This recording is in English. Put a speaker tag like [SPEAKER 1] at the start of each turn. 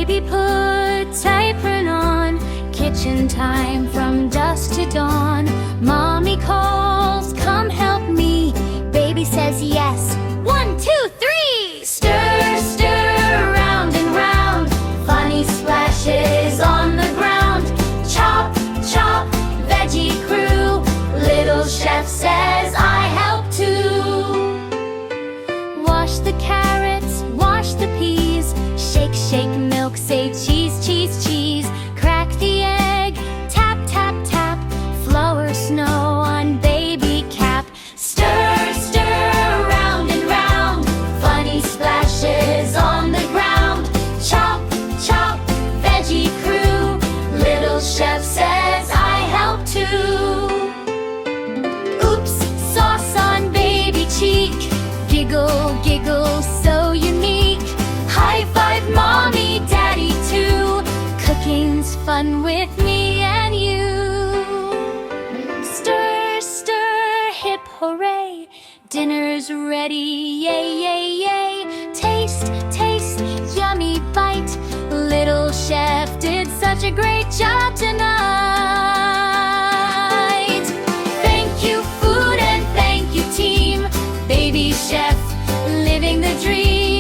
[SPEAKER 1] Baby puts apron on, kitchen time from dusk to dawn. Mommy calls, come help me. Baby says yes. 1, 2, 3. Stir, stir, round and round. Funny splashes on the ground. Chop, chop, veggie crew. Little chef says I help too. Wash the carrots, wash the peas. Shake, shake, milk, say cheese, cheese, cheese. Crack the egg, tap, tap, tap. Flour snow on baby cap. Stir, stir, round and round. Funny splashes on the ground. Chop, chop, veggie crew. Little chef says I help too. Oops, sauce on baby cheek. Giggle, giggle, so unique. High five mommy, daddy too. Cooking's fun with me and you. Stir, stir, hip hooray. Dinner's ready, yay, yay, yay. Taste, taste, yummy bite. Little chef did such a great job tonight. Thank you food and thank you team. Baby chef living the dream.